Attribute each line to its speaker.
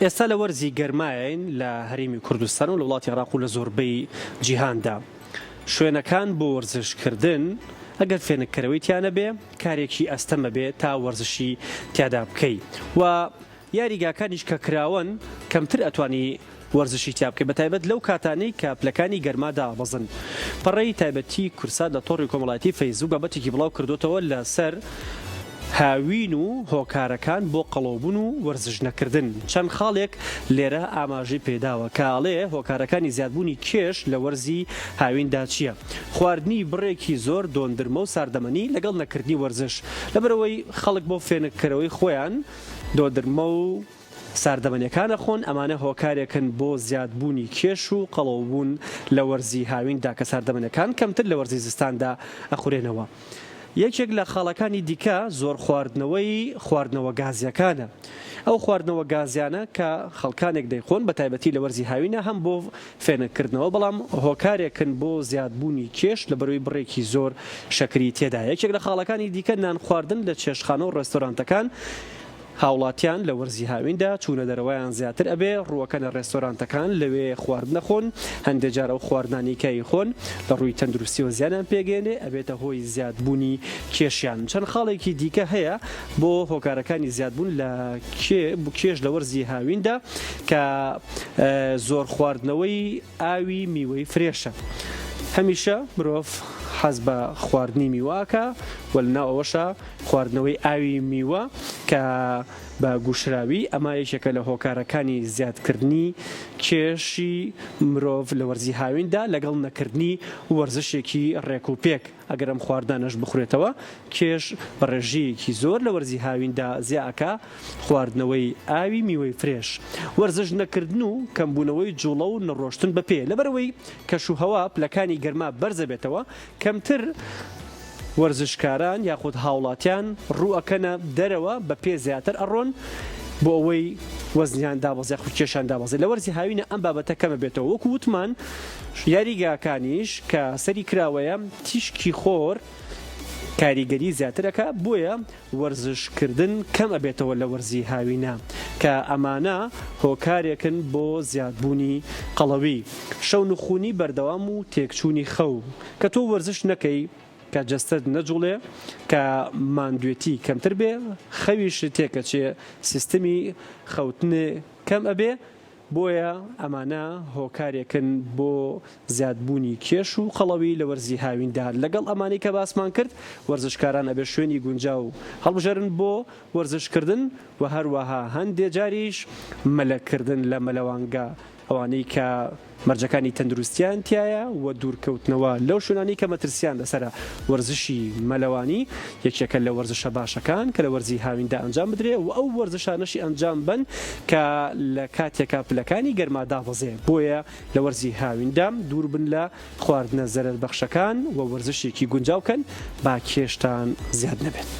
Speaker 1: ئێستا لە وەرزی گەرمایین لە هەرێمی کوردستان و لە وڵاتی عێراق و لە زۆربەی جیهاندا. شوێنەکان بۆ وەرزشکردن ئەگەر فێنکەرەوەی تیانە بێ کارێکی ئەستەمە بێ تا وەرزشی تیادا بکەی و یاریگاکانیش کە کراون کەمتر ئەتوانی وەرزشی تیا بکەی بەتایبەت لەو کاتانەی کە پلەکانی گەرمادا بەزن. پەڕەی تایبەتی کورسات لە تۆڕی کۆمەڵایەتی فەیسبووک بابەتێکی بڵاو کردوتەوە لەسەر هاوین و هۆکارەکان بۆ قەڵەوبوون و وەرزش نەکردن. چەند خاڵێک لێرە ئاماژەی پێداوە کاڵێ هۆکارەکانی زیادبوونی کێش لە وەرزی هاویندا چییە؟ خواردنی بڕێکی زۆر دۆندرمە و ساردەمەنی لەگەڵ نەکردنی وەرزش لەبەرەوەی خەڵک بۆ فێنکەرەوەی خۆیان دۆندرمە و ساردەمەنیەکانە خۆن ئەمانە هۆکارێکن بۆ زیادبوونی کێش و قەڵەوبوون لە وەرزی هاویندا کە ساردەمەنەکان کەمتر لە وەرزی زستاندا ئەخورێنەوە. یەکێک لە خاڵەکانی دیکە زۆر خواردنەوە گازیەکانە. ئەو خواردنەوە گازیانە کە خەڵکانێک دەیخۆن بە تایبەتی لە وەرزی هاوینە هەم بۆ فێنکردنەوە بەڵام هۆکارێکن بۆ زیادبوونی کێش لە بەروی بڕێکی زۆر شەکری تێدا. یەکێک لە خاڵەکانی دیکە نان خواردن لە چێشخانە و ڕێستۆرانتەکان. هاوڵاتیان لە وەرزی هاویندا چوونە دەرەوەیان زیاتر ئەبێ ڕووەکە لە ڕێستۆرانتەکان لەوێ خواردنە خۆن هەندێک جار ئەو خواردنانیکایی خۆن لە ڕووی تەندروستی و زیانیان پێگەێنێ ئەبێتە هۆی زیادبوونی کێشیان. چەند خاڵێکی دیکە هەیە بۆ هۆکارەکانی زیادبوون لە کێش لە وەرزی هاویندا کە زۆر خواردنەوەی ئاوی میوەی فرێشە. هەمیشە مرۆڤ حەز بە خواردنی میوەکە و لەناو ئەوەشە خواردنەوەی ئاوی میوە کە بە گوشراوی ئەمە یەکێکە لە هۆکارەکانی زیادکردنی کێشی مرۆڤ لە وەرزی هاویندا لەگەڵ نەکردنی وەرزشێکی ڕێک و پێک. ئەگەر ئەم خواردانەش بخورێتەوە کێش بە ڕێژەیەکی زۆر لە وەرزی هاویندا زیاکە خواردنەوەی ئاوی میوەی فرێش. وەرزش نەکردن و کەمبوونەوەی جوڵە و نەڕۆشتن بەپێ لەبەرەوەی کەشوهەوا پلەکانی گەرما بەرزە بێتەوە کەمتر وەرزشکاران یاخود هاوڵاتیان ڕووەکەنە دەرەوە بە پێ زیاتر ئەڕۆن بۆ ئەوەی وەزنیان دابەزێ و کێشان دابەزێ. لە وەرزی هاوینە ئەم بابەتە کەمە بێتەوە. وەکو وتمان یاریگاکانیش کە سەری کراوەیە تیشکی خۆر کاریگەری زیاترەکە بۆیە وەرزشکردن کەم ئەبێتەوە لە وەرزی هاوینە کە ئەمانە هۆکارێکن بۆ زیادبوونی قەڵەوی شەو نخوونی بەردەوام و تێکچوونی خەو کە تۆ وەرزش نەکەی کە جەستت نەجوڵێ کە ماندوێتی کەمتر بێ خەویش تێکەچێ سیستەمی خەوتنێ کەم ئەبێ بۆیە ئەمانە هۆکارێکن بۆ زیادبوونی کێش و قەڵەوی لە وەرزی هاویندا. لەگەڵ ئەمانەی کە باسمان کرد وەرزشکاران ئەبێ شوێنی گونجاو هەڵبژێرن بۆ وەرزشکردن و هەروەها هەندێک جاریش مەلەکردن لە مەلەوانگە ئەوانەی کە مەرجەکانی تەندروستیان تایە و دوورکەوتنەوە لەو شوێنانی کە مەترسیان لەسرە وەرزشی مەلەوانی یەکێکە لە وەرزشە باشەکان کە لە وەرزی هاویندا ئەنجام بدرێ و ئەو وەرزشانەشی ئەنجام بن کە لە کاتێکا پلەکانی گەرما دابەزێ. بۆیە لە وەرزی هاویندا دوور بن لە خواردنە زەرەربەخشەکان و وەرزشێکی گونجاوکەن با کێشتان زیاد نەبێت.